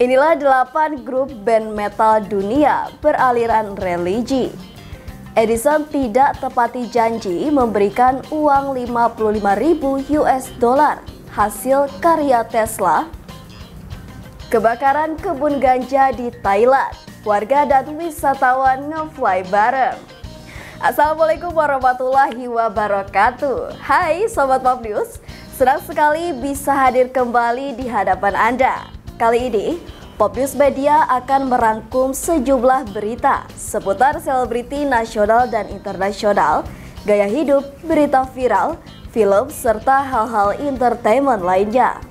Inilah 8 grup band metal dunia beraliran religi. Edison tidak tepati janji memberikan uang 55.000 US dollar hasil karya Tesla. Kebakaran kebun ganja di Thailand, warga dan wisatawan nge-fly bareng. Assalamualaikum warahmatullahi wabarakatuh. Hai Sobat Pop News, senang sekali bisa hadir kembali di hadapan Anda. Kali ini, Pop News Media akan merangkum sejumlah berita seputar selebriti nasional dan internasional, gaya hidup, berita viral, film, serta hal-hal entertainment lainnya.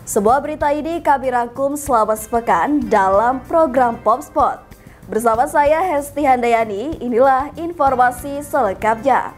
Sebuah berita ini kami rangkum selama sepekan dalam program Pop Spot. Bersama saya Hesti Handayani, inilah informasi selengkapnya.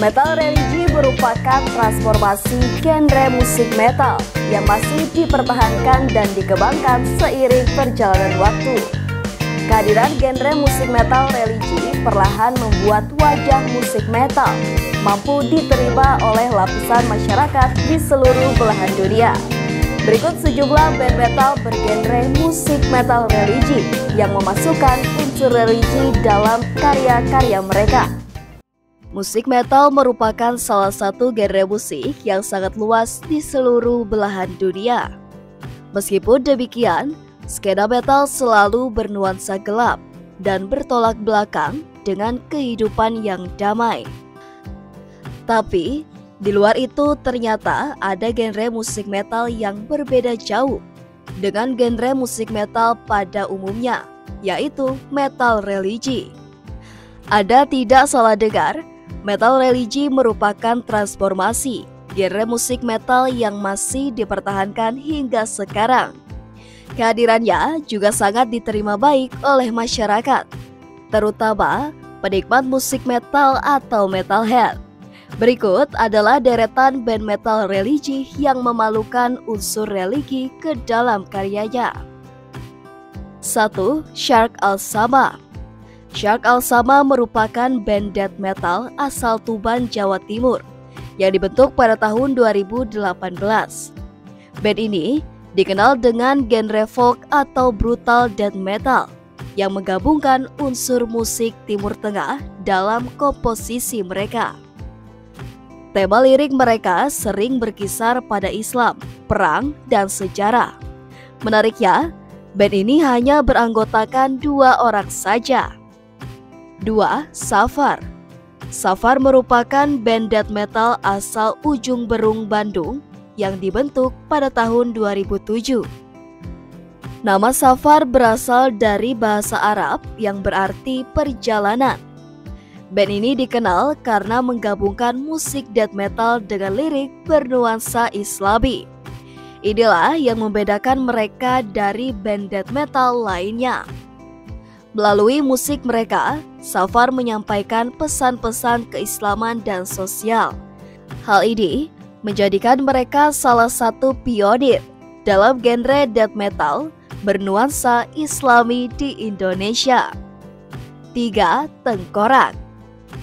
Metal religi merupakan transformasi genre musik metal yang masih dipertahankan dan dikembangkan seiring perjalanan waktu. Kehadiran genre musik metal religi perlahan membuat wajah musik metal mampu diterima oleh lapisan masyarakat di seluruh belahan dunia. Berikut sejumlah band metal bergenre musik metal religi yang memasukkan unsur religi dalam karya-karya mereka. Musik metal merupakan salah satu genre musik yang sangat luas di seluruh belahan dunia. Meskipun demikian, skena metal selalu bernuansa gelap dan bertolak belakang dengan kehidupan yang damai. Tapi, di luar itu ternyata ada genre musik metal yang berbeda jauh dengan genre musik metal pada umumnya, yaitu metal religi. Anda tidak salah dengar, metal religi merupakan transformasi genre musik metal yang masih dipertahankan hingga sekarang. Kehadirannya juga sangat diterima baik oleh masyarakat, terutama penikmat musik metal atau metalhead. Berikut adalah deretan band metal religi yang memalukan unsur religi ke dalam karyanya. 1. Shark Al-Sama. Shark Al-Sama merupakan band death metal asal Tuban, Jawa Timur yang dibentuk pada tahun 2018. Band ini dikenal dengan genre folk atau brutal death metal yang menggabungkan unsur musik Timur Tengah dalam komposisi mereka. Tema lirik mereka sering berkisar pada Islam, perang, dan sejarah. Menariknya, band ini hanya beranggotakan 2 orang saja. 2. Safar. Safar merupakan band death metal asal Ujung Berung, Bandung yang dibentuk pada tahun 2007. Nama Safar berasal dari bahasa Arab yang berarti perjalanan. Band ini dikenal karena menggabungkan musik death metal dengan lirik bernuansa Islami. Inilah yang membedakan mereka dari band death metal lainnya. Melalui musik mereka, Safar menyampaikan pesan-pesan keislaman dan sosial. Hal ini menjadikan mereka salah satu pionir dalam genre death metal bernuansa Islami di Indonesia. 3. Tengkorak.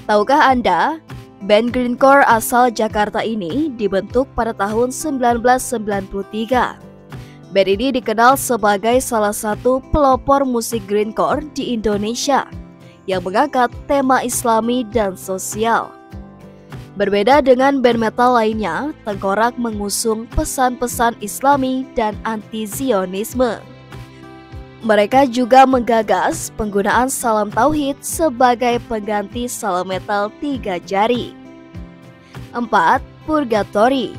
Tahukah Anda, band grindcore asal Jakarta ini dibentuk pada tahun 1993. Band ini dikenal sebagai salah satu pelopor musik grindcore di Indonesia yang mengangkat tema Islami dan sosial. Berbeda dengan band metal lainnya, Tengkorak mengusung pesan-pesan Islami dan anti-Zionisme. Mereka juga menggagas penggunaan salam tauhid sebagai pengganti salam metal 3 jari. 4. Purgatory.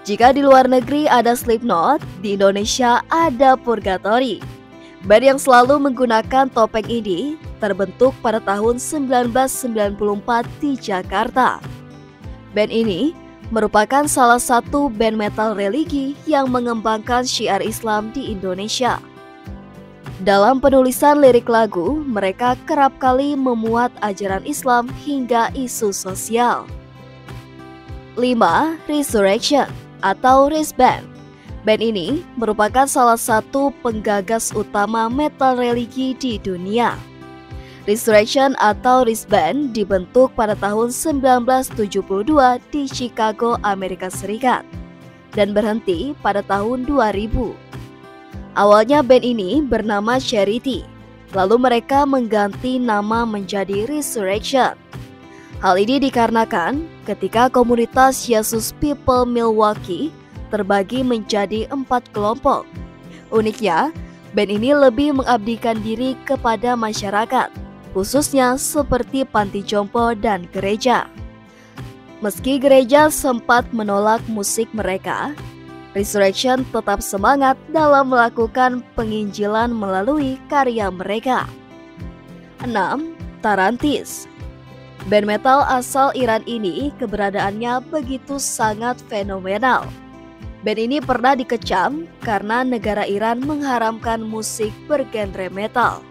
Jika di luar negeri ada Slipknot, di Indonesia ada Purgatory. Band yang selalu menggunakan topeng ini terbentuk pada tahun 1994 di Jakarta. Band ini merupakan salah satu band metal religi yang mengembangkan syiar Islam di Indonesia. Dalam penulisan lirik lagu, mereka kerap kali memuat ajaran Islam hingga isu sosial. 5. Resurrection atau Risband. Band ini merupakan salah satu penggagas utama metal religi di dunia. Resurrection atau Risband dibentuk pada tahun 1972 di Chicago, Amerika Serikat, dan berhenti pada tahun 2000. Awalnya band ini bernama Charity, lalu mereka mengganti nama menjadi Resurrection. Hal ini dikarenakan ketika komunitas Yesus People Milwaukee terbagi menjadi 4 kelompok. Uniknya, band ini lebih mengabdikan diri kepada masyarakat, khususnya seperti panti jompo dan gereja. Meski gereja sempat menolak musik mereka, Resurrection tetap semangat dalam melakukan penginjilan melalui karya mereka. 6. Tarantis. Band metal asal Iran ini keberadaannya begitu sangat fenomenal. Band ini pernah dikecam karena negara Iran mengharamkan musik bergenre metal.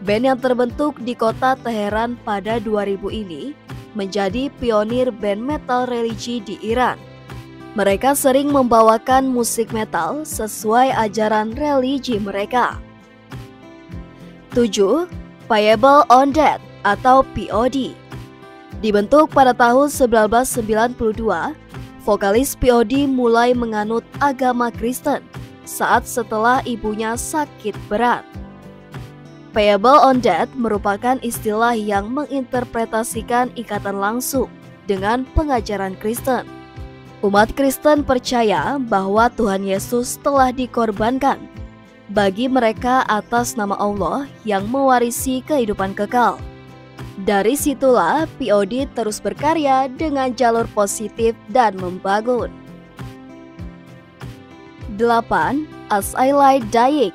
Band yang terbentuk di kota Teheran pada 2000 ini menjadi pionir band metal religi di Iran. Mereka sering membawakan musik metal sesuai ajaran religi mereka. 7. Payable on Death atau POD. Dibentuk pada tahun 1992, vokalis POD mulai menganut agama Kristen saat setelah ibunya sakit berat. Payable on Death merupakan istilah yang menginterpretasikan ikatan langsung dengan pengajaran Kristen. Umat Kristen percaya bahwa Tuhan Yesus telah dikorbankan bagi mereka atas nama Allah yang mewarisi kehidupan kekal. Dari situlah POD terus berkarya dengan jalur positif dan membangun. 8. As I Lie Dying.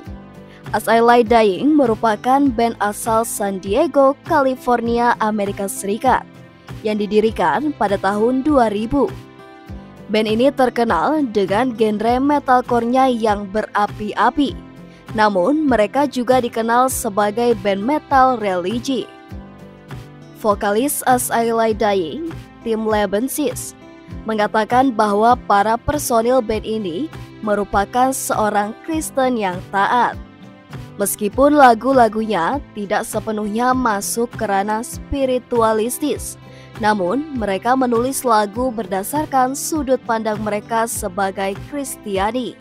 As I Lie Dying merupakan band asal San Diego, California, Amerika Serikat yang didirikan pada tahun 2000. Band ini terkenal dengan genre metalcore-nya yang berapi-api. Namun, mereka juga dikenal sebagai band metal religi. Vokalis As I Lie Dying, Tim Lebensis, mengatakan bahwa para personil band ini merupakan seorang Kristen yang taat. Meskipun lagu-lagunya tidak sepenuhnya masuk ke ranah spiritualistis, namun mereka menulis lagu berdasarkan sudut pandang mereka sebagai Kristiani.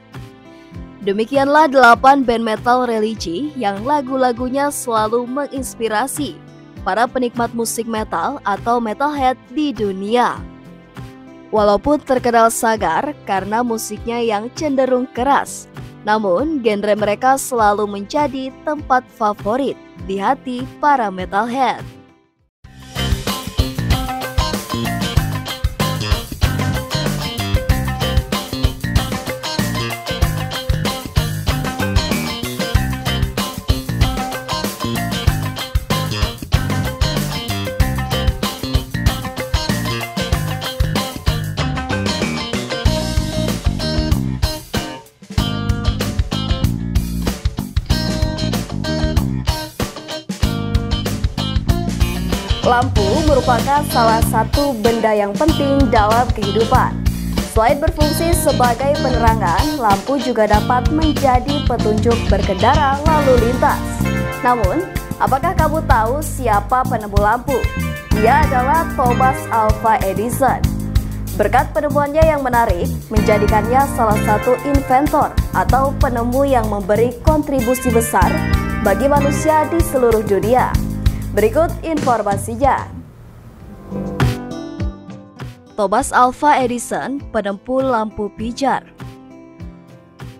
Demikianlah 8 band metal religi yang lagu-lagunya selalu menginspirasi para penikmat musik metal atau metalhead di dunia. Walaupun terkenal sagar karena musiknya yang cenderung keras, namun genre mereka selalu menjadi tempat favorit di hati para metalhead. Lampu merupakan salah satu benda yang penting dalam kehidupan. Selain berfungsi sebagai penerangan, lampu juga dapat menjadi petunjuk berkendara lalu lintas. Namun, apakah kamu tahu siapa penemu lampu? Dia adalah Thomas Alva Edison. Berkat penemuannya yang menarik, menjadikannya salah satu inventor atau penemu yang memberi kontribusi besar bagi manusia di seluruh dunia. Berikut informasinya. Thomas Alva Edison, penemu lampu pijar.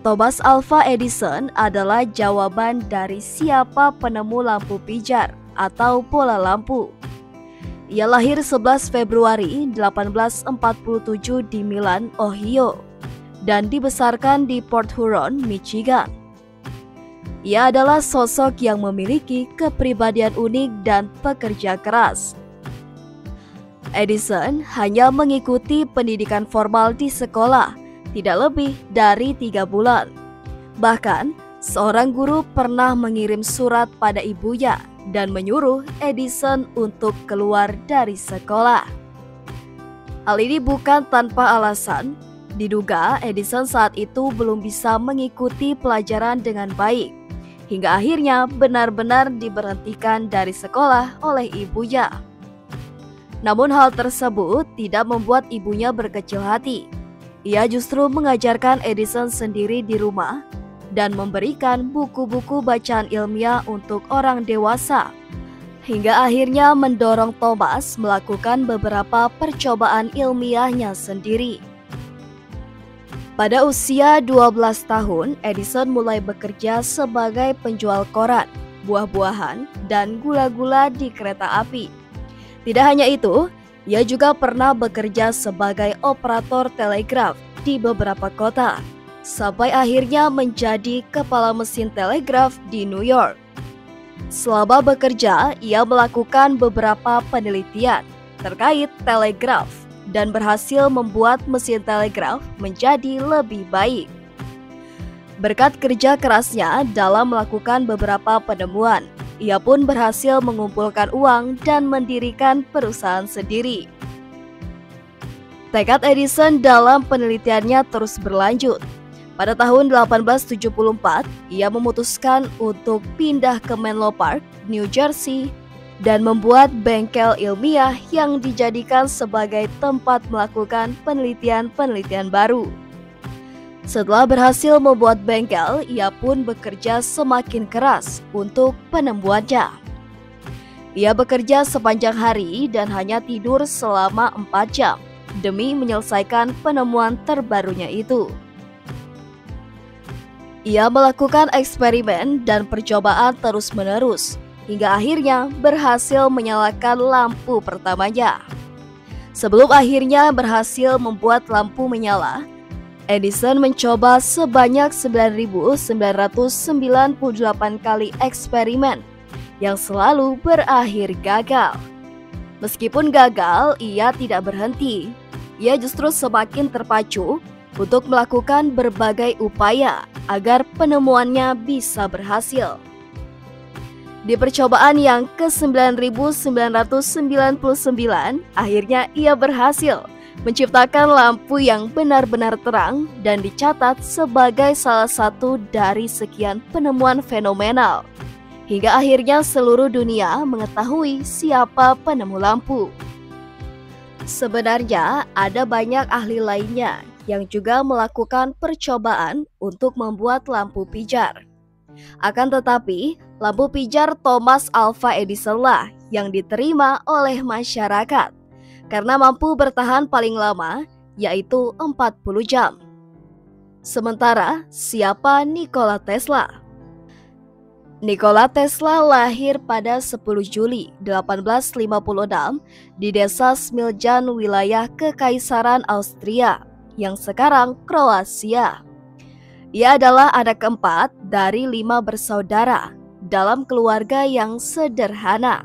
Thomas Alva Edison adalah jawaban dari siapa penemu lampu pijar atau bola lampu. Ia lahir 11 Februari 1847 di Milan, Ohio, dan dibesarkan di Port Huron, Michigan. Ia adalah sosok yang memiliki kepribadian unik dan pekerja keras. Edison hanya mengikuti pendidikan formal di sekolah, tidak lebih dari 3 bulan. Bahkan, seorang guru pernah mengirim surat pada ibunya dan menyuruh Edison untuk keluar dari sekolah. Hal ini bukan tanpa alasan. Diduga Edison saat itu belum bisa mengikuti pelajaran dengan baik, hingga akhirnya benar-benar diberhentikan dari sekolah oleh ibunya. Namun hal tersebut tidak membuat ibunya berkecil hati. Ia justru mengajarkan Edison sendiri di rumah dan memberikan buku-buku bacaan ilmiah untuk orang dewasa, hingga akhirnya mendorong Thomas melakukan beberapa percobaan ilmiahnya sendiri. Pada usia 12 tahun, Edison mulai bekerja sebagai penjual koran, buah-buahan, dan gula-gula di kereta api. Tidak hanya itu, ia juga pernah bekerja sebagai operator telegraf di beberapa kota, sampai akhirnya menjadi kepala mesin telegraf di New York. Selama bekerja, ia melakukan beberapa penelitian terkait telegraf dan berhasil membuat mesin telegraf menjadi lebih baik. Berkat kerja kerasnya dalam melakukan beberapa penemuan, ia pun berhasil mengumpulkan uang dan mendirikan perusahaan sendiri. Tekad Edison dalam penelitiannya terus berlanjut. Pada tahun 1874, ia memutuskan untuk pindah ke Menlo Park, New Jersey, dan membuat bengkel ilmiah yang dijadikan sebagai tempat melakukan penelitian-penelitian baru. Setelah berhasil membuat bengkel, ia pun bekerja semakin keras untuk penemuannya. Ia bekerja sepanjang hari dan hanya tidur selama 4 jam demi menyelesaikan penemuan terbarunya itu. Ia melakukan eksperimen dan percobaan terus-menerus, hingga akhirnya berhasil menyalakan lampu pertamanya. Sebelum akhirnya berhasil membuat lampu menyala, Edison mencoba sebanyak 9.998 kali eksperimen yang selalu berakhir gagal. Meskipun gagal, ia tidak berhenti. Ia justru semakin terpacu untuk melakukan berbagai upaya agar penemuannya bisa berhasil. Di percobaan yang ke-9.999, akhirnya ia berhasil menciptakan lampu yang benar-benar terang dan dicatat sebagai salah satu dari sekian penemuan fenomenal. Hingga akhirnya seluruh dunia mengetahui siapa penemu lampu. Sebenarnya ada banyak ahli lainnya yang juga melakukan percobaan untuk membuat lampu pijar. Akan tetapi, lampu pijar Thomas Alva Edison lah yang diterima oleh masyarakat karena mampu bertahan paling lama, yaitu 40 jam. Sementara, siapa Nikola Tesla? Nikola Tesla lahir pada 10 Juli 1856 di desa Smiljan, wilayah Kekaisaran Austria, yang sekarang Kroasia. Ia adalah anak keempat dari 5 bersaudara dalam keluarga yang sederhana.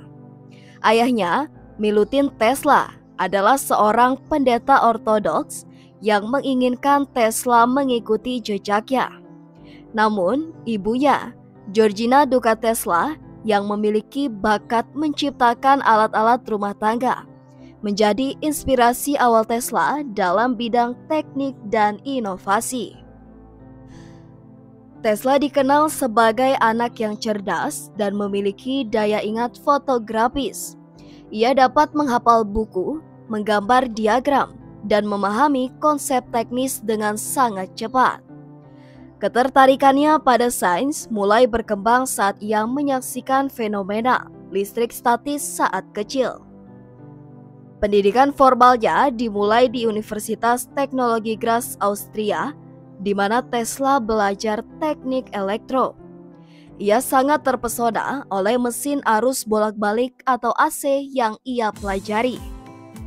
Ayahnya, Milutin Tesla, adalah seorang pendeta ortodoks yang menginginkan Tesla mengikuti jejaknya. Namun, ibunya, Georgina Duka Tesla, yang memiliki bakat menciptakan alat-alat rumah tangga, menjadi inspirasi awal Tesla dalam bidang teknik dan inovasi. Tesla dikenal sebagai anak yang cerdas dan memiliki daya ingat fotografis. Ia dapat menghafal buku, menggambar diagram, dan memahami konsep teknis dengan sangat cepat. Ketertarikannya pada sains mulai berkembang saat ia menyaksikan fenomena listrik statis saat kecil. Pendidikan formalnya dimulai di Universitas Teknologi Graz, Austria, di mana Tesla belajar teknik elektro. Ia sangat terpesona oleh mesin arus bolak-balik atau AC yang ia pelajari.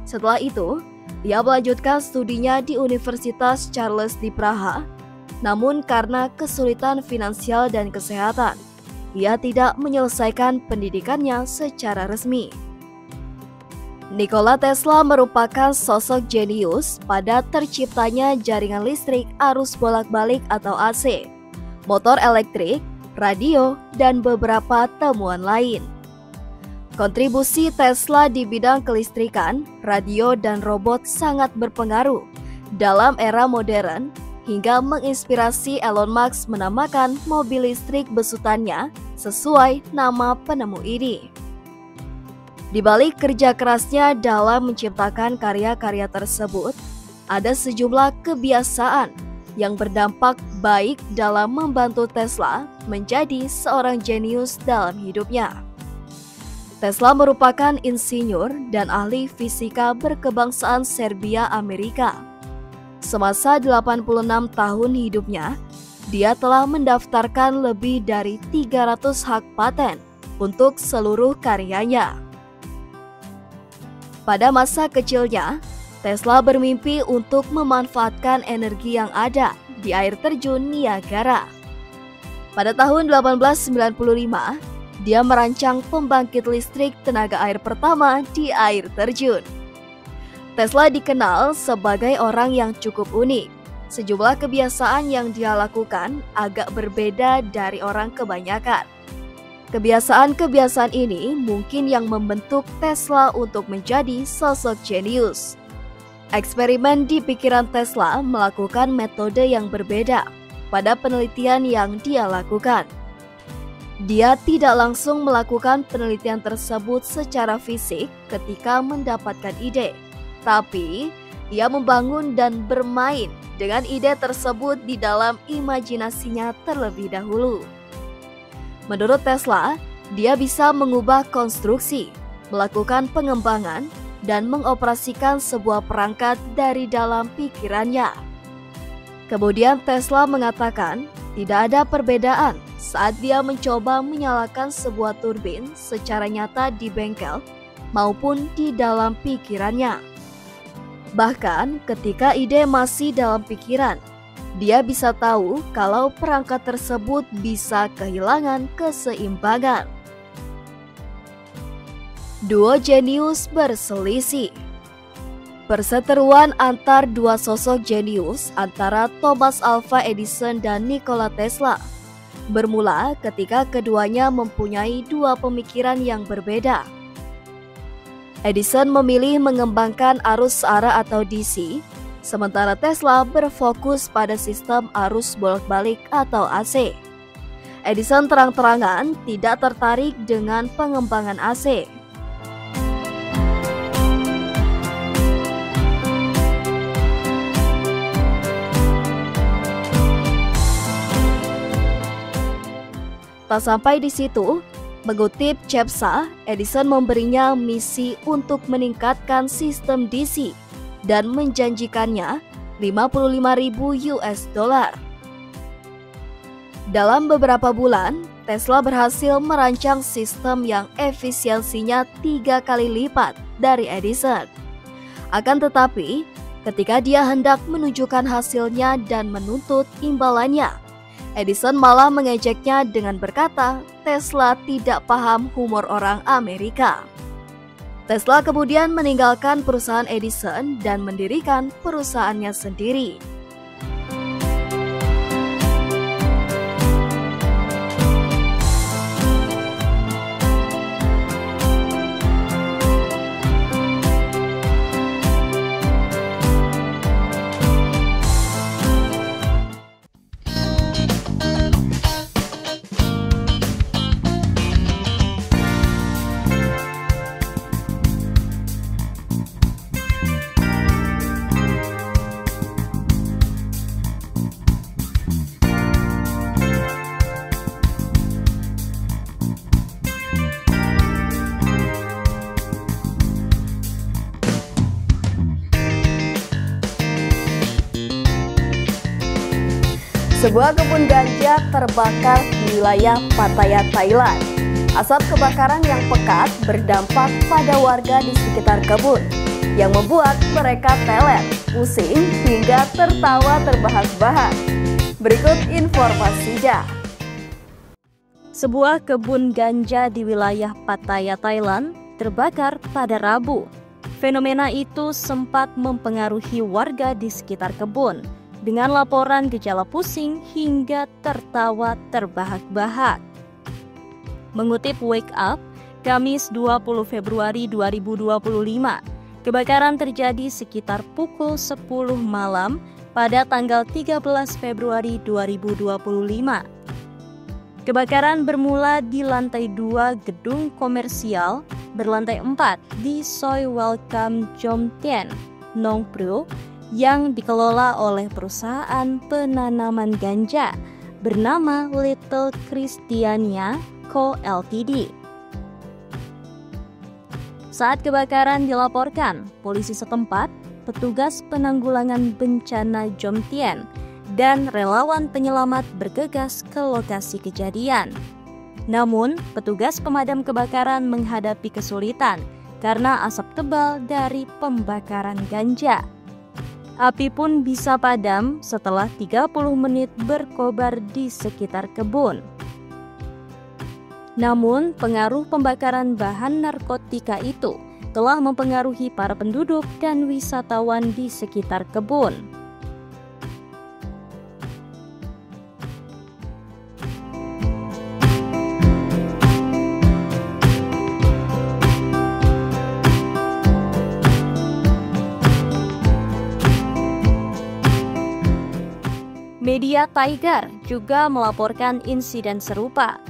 Setelah itu, ia melanjutkan studinya di Universitas Charles di Praha. Namun karena kesulitan finansial dan kesehatan, ia tidak menyelesaikan pendidikannya secara resmi. Nikola Tesla merupakan sosok jenius pada terciptanya jaringan listrik arus bolak-balik atau AC, motor elektrik, radio, dan beberapa temuan lain. Kontribusi Tesla di bidang kelistrikan, radio, dan robot sangat berpengaruh dalam era modern hingga menginspirasi Elon Musk menamakan mobil listrik besutannya sesuai nama penemu ini. Di balik kerja kerasnya dalam menciptakan karya-karya tersebut, ada sejumlah kebiasaan yang berdampak baik dalam membantu Tesla menjadi seorang jenius dalam hidupnya. Tesla merupakan insinyur dan ahli fisika berkebangsaan Serbia Amerika. Semasa 86 tahun hidupnya, dia telah mendaftarkan lebih dari 300 hak paten untuk seluruh karyanya. Pada masa kecilnya, Tesla bermimpi untuk memanfaatkan energi yang ada di air terjun Niagara. Pada tahun 1895, dia merancang pembangkit listrik tenaga air pertama di air terjun. Tesla dikenal sebagai orang yang cukup unik. Sejumlah kebiasaan yang dia lakukan agak berbeda dari orang kebanyakan. Kebiasaan-kebiasaan ini mungkin yang membentuk Tesla untuk menjadi sosok jenius. Eksperimen di pikiran Tesla melakukan metode yang berbeda pada penelitian yang dia lakukan. Dia tidak langsung melakukan penelitian tersebut secara fisik ketika mendapatkan ide, tapi ia membangun dan bermain dengan ide tersebut di dalam imajinasinya terlebih dahulu. Menurut Tesla, dia bisa mengubah konstruksi, melakukan pengembangan, dan mengoperasikan sebuah perangkat dari dalam pikirannya. Kemudian Tesla mengatakan tidak ada perbedaan saat dia mencoba menyalakan sebuah turbin secara nyata di bengkel maupun di dalam pikirannya. Bahkan ketika ide masih dalam pikiran, dia bisa tahu kalau perangkat tersebut bisa kehilangan keseimbangan. Duo jenius berselisih. Perseteruan antar dua sosok jenius antara Thomas Alva Edison dan Nikola Tesla bermula ketika keduanya mempunyai dua pemikiran yang berbeda. Edison memilih mengembangkan arus searah atau DC, sementara Tesla berfokus pada sistem arus bolak-balik atau AC. Edison terang-terangan tidak tertarik dengan pengembangan AC. Tak sampai di situ, mengutip CEPSA, Edison memberinya misi untuk meningkatkan sistem DC dan menjanjikannya $55.000. Dalam beberapa bulan, Tesla berhasil merancang sistem yang efisiensinya 3 kali lipat dari Edison. Akan tetapi, ketika dia hendak menunjukkan hasilnya dan menuntut imbalannya, Edison malah mengejeknya dengan berkata Tesla tidak paham humor orang Amerika. Tesla kemudian meninggalkan perusahaan Edison dan mendirikan perusahaannya sendiri. Sebuah kebun ganja terbakar di wilayah Pattaya, Thailand. Asap kebakaran yang pekat berdampak pada warga di sekitar kebun, yang membuat mereka teler, pusing, hingga tertawa terbahak-bahak. Berikut informasinya. Sebuah kebun ganja di wilayah Pattaya, Thailand terbakar pada Rabu. Fenomena itu sempat mempengaruhi warga di sekitar kebun dengan laporan gejala pusing hingga tertawa terbahak-bahak. Mengutip Wake Up, Kamis 20 Februari 2025, kebakaran terjadi sekitar pukul 10 malam pada tanggal 13 Februari 2025. Kebakaran bermula di lantai 2 gedung komersial berlantai 4 di Soi Welcome Jomtien, Nong Pru, yang dikelola oleh perusahaan penanaman ganja bernama Little Christiania Co. Ltd. Saat kebakaran dilaporkan, polisi setempat, petugas penanggulangan bencana Jomtien, dan relawan penyelamat bergegas ke lokasi kejadian. Namun, petugas pemadam kebakaran menghadapi kesulitan karena asap tebal dari pembakaran ganja. Api pun bisa padam setelah 30 menit berkobar di sekitar kebun. Namun, pengaruh pembakaran bahan narkotika itu telah mempengaruhi para penduduk dan wisatawan di sekitar kebun. Media Tiger juga melaporkan insiden serupa.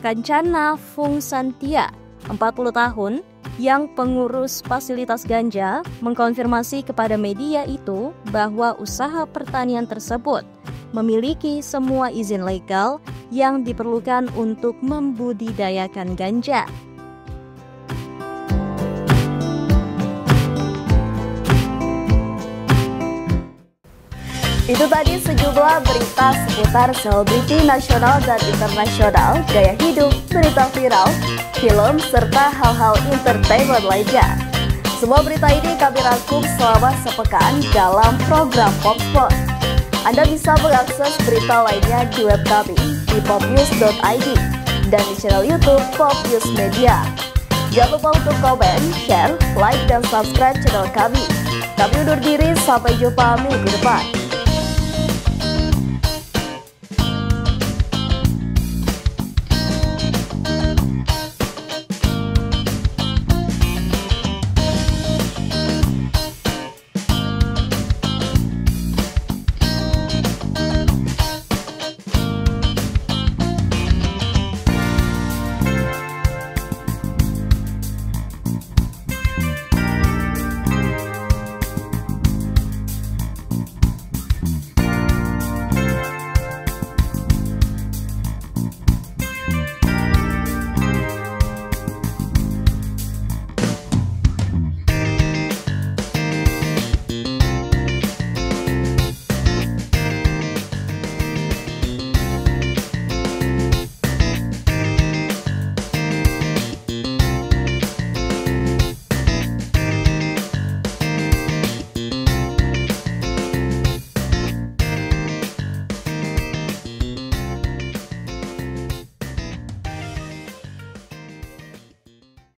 Kancana Fung Santia, 40 tahun, yang pengurus fasilitas ganja, mengkonfirmasi kepada media itu bahwa usaha pertanian tersebut memiliki semua izin legal yang diperlukan untuk membudidayakan ganja. Itu tadi sejumlah berita seputar selebriti nasional dan internasional, gaya hidup, berita viral, film, serta hal-hal entertainment lainnya. Semua berita ini kami rangkum selama sepekan dalam program Popspot. Anda bisa mengakses berita lainnya di web kami di popnews.id dan di channel YouTube Popnews Media. Jangan lupa untuk komen, share, like, dan subscribe channel kami. Kami undur diri, sampai jumpa minggu depan.